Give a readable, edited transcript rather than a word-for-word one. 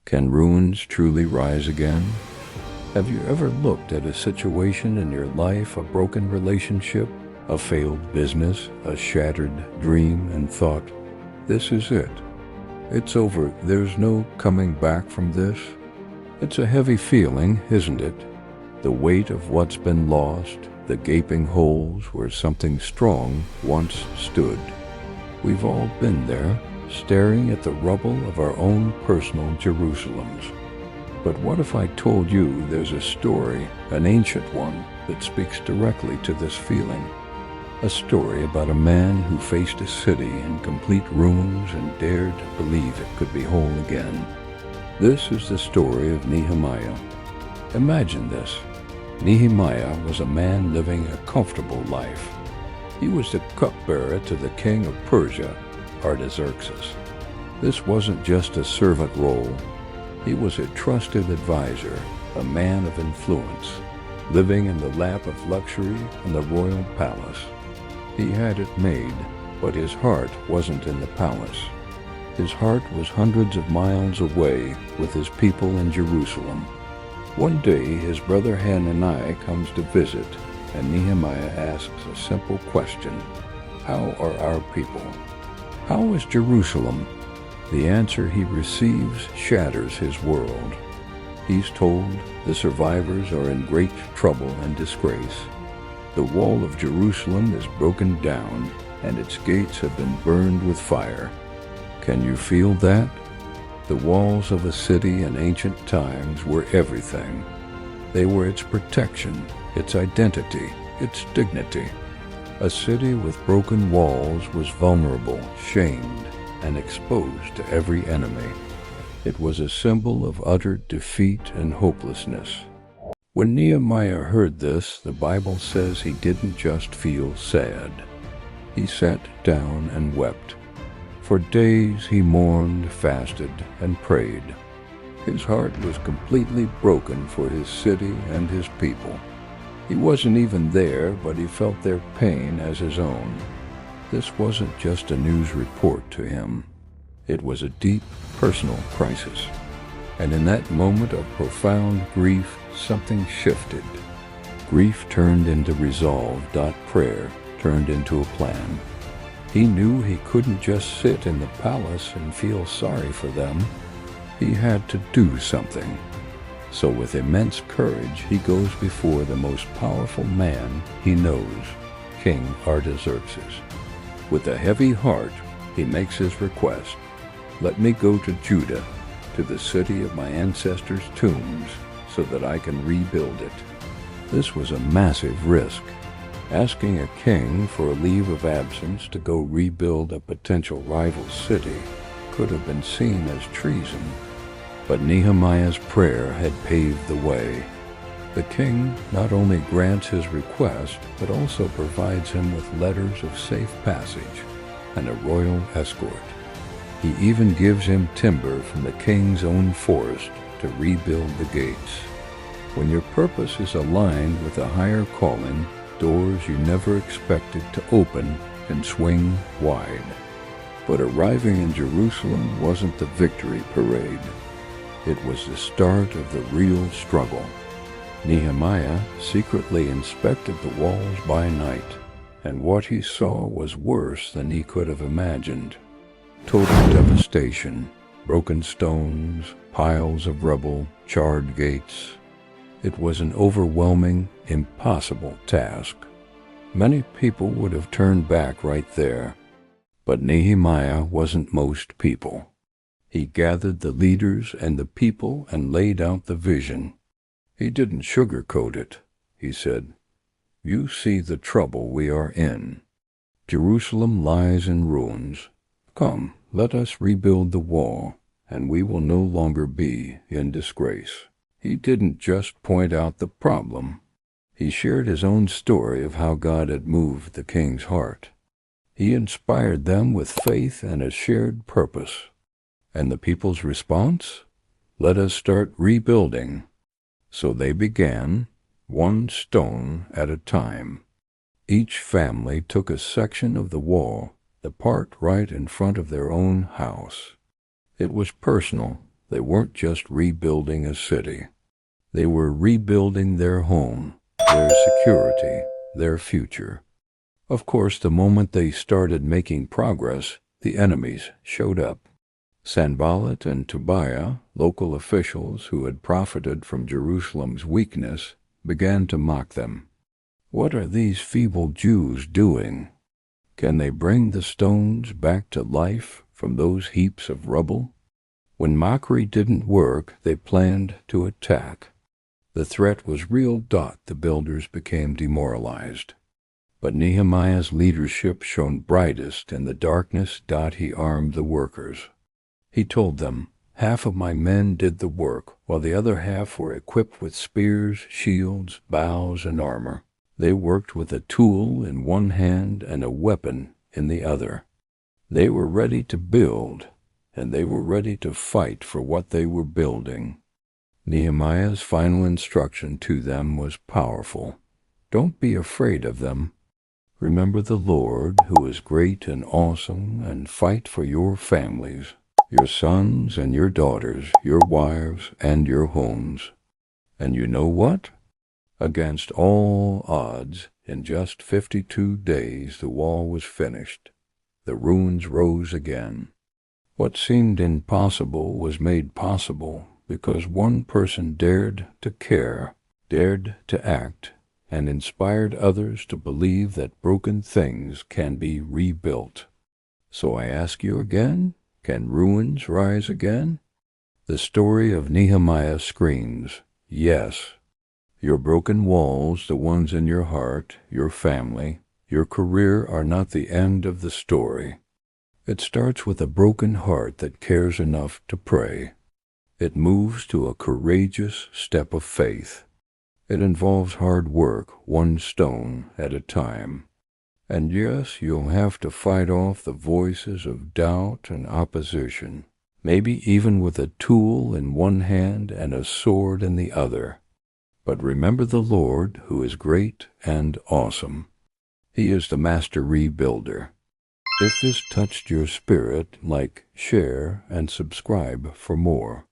Can ruins truly rise again? Have you ever looked at a situation in your life, a broken relationship, a failed business, a shattered dream, and thought, this is it. It's over. There's no coming back from this? It's a heavy feeling, isn't it? The weight of what's been lost, the gaping holes where something strong once stood. We've all been there, staring at the rubble of our own personal Jerusalems. But what if I told you there's a story, an ancient one, that speaks directly to this feeling? A story about a man who faced a city in complete ruins and dared to believe it could be whole again. This is the story of Nehemiah. Imagine this. Nehemiah was a man living a comfortable life. He was the cupbearer to the king of Persia, Artaxerxes. This wasn't just a servant role. He was a trusted advisor, a man of influence, living in the lap of luxury in the royal palace. He had it made, but his heart wasn't in the palace. His heart was hundreds of miles away with his people in Jerusalem. One day his brother Hananiah comes to visit, and Nehemiah asks a simple question. How are our people? How is Jerusalem? The answer he receives shatters his world. He's told the survivors are in great trouble and disgrace. The wall of Jerusalem is broken down, and its gates have been burned with fire. Can you feel that? The walls of a city in ancient times were everything. They were its protection, its identity, its dignity. A city with broken walls was vulnerable, shamed, and exposed to every enemy. It was a symbol of utter defeat and hopelessness. When Nehemiah heard this, the Bible says he didn't just feel sad. He sat down and wept. For days he mourned, fasted, and prayed. His heart was completely broken for his city and his people. He wasn't even there, but he felt their pain as his own. This wasn't just a news report to him. It was a deep, personal crisis. And in that moment of profound grief, something shifted. Grief turned into resolve. Prayer turned into a plan. He knew he couldn't just sit in the palace and feel sorry for them. He had to do something. So with immense courage, he goes before the most powerful man he knows, King Artaxerxes. With a heavy heart, he makes his request. Let me go to Judah, to the city of my ancestors' tombs, so that I can rebuild it. This was a massive risk. Asking a king for a leave of absence to go rebuild a potential rival city could have been seen as treason. But Nehemiah's prayer had paved the way. The king not only grants his request, but also provides him with letters of safe passage and a royal escort. He even gives him timber from the king's own forest to rebuild the gates. When your purpose is aligned with a higher calling, doors you never expected to open and swing wide. But arriving in Jerusalem wasn't the victory parade. It was the start of the real struggle. Nehemiah secretly inspected the walls by night, and what he saw was worse than he could have imagined. Total devastation, broken stones, piles of rubble, charred gates. It was an overwhelming, impossible task. Many people would have turned back right there. But Nehemiah wasn't most people. He gathered the leaders and the people and laid out the vision. He didn't sugarcoat it. He said, "You see the trouble we are in. Jerusalem lies in ruins. Come, let us rebuild the wall, and we will no longer be in disgrace." He didn't just point out the problem. He shared his own story of how God had moved the king's heart. He inspired them with faith and a shared purpose. And the people's response? Let us start rebuilding. So they began, one stone at a time. Each family took a section of the wall, the part right in front of their own house. It was personal, They weren't just rebuilding a city. They were rebuilding their home, their security, their future. Of course, the moment they started making progress, the enemies showed up. Sanballat and Tobiah, local officials who had profited from Jerusalem's weakness, began to mock them. What are these feeble Jews doing? Can they bring the stones back to life from those heaps of rubble? When mockery didn't work, they planned to attack. The threat was real. The builders became demoralized. But Nehemiah's leadership shone brightest in the darkness. He armed the workers. He told them, "Half of my men did the work, while the other half were equipped with spears, shields, bows, and armor. They worked with a tool in one hand and a weapon in the other. They were ready to build, and they were ready to fight for what they were building." Nehemiah's final instruction to them was powerful. Don't be afraid of them. Remember the Lord, who is great and awesome, and fight for your families, your sons and your daughters, your wives and your homes. And you know what? Against all odds, in just 52 days the wall was finished. The ruins rose again. What seemed impossible was made possible because one person dared to care, dared to act, and inspired others to believe that broken things can be rebuilt. So I ask you again, can ruins rise again? The story of Nehemiah screams, yes. Your broken walls, the ones in your heart, your family, your career are not the end of the story. It starts with a broken heart that cares enough to pray. It moves to a courageous step of faith. It involves hard work, one stone at a time. And yes, you'll have to fight off the voices of doubt and opposition, maybe even with a tool in one hand and a sword in the other. But remember the Lord, who is great and awesome. He is the master rebuilder. If this touched your spirit, like, share, and subscribe for more.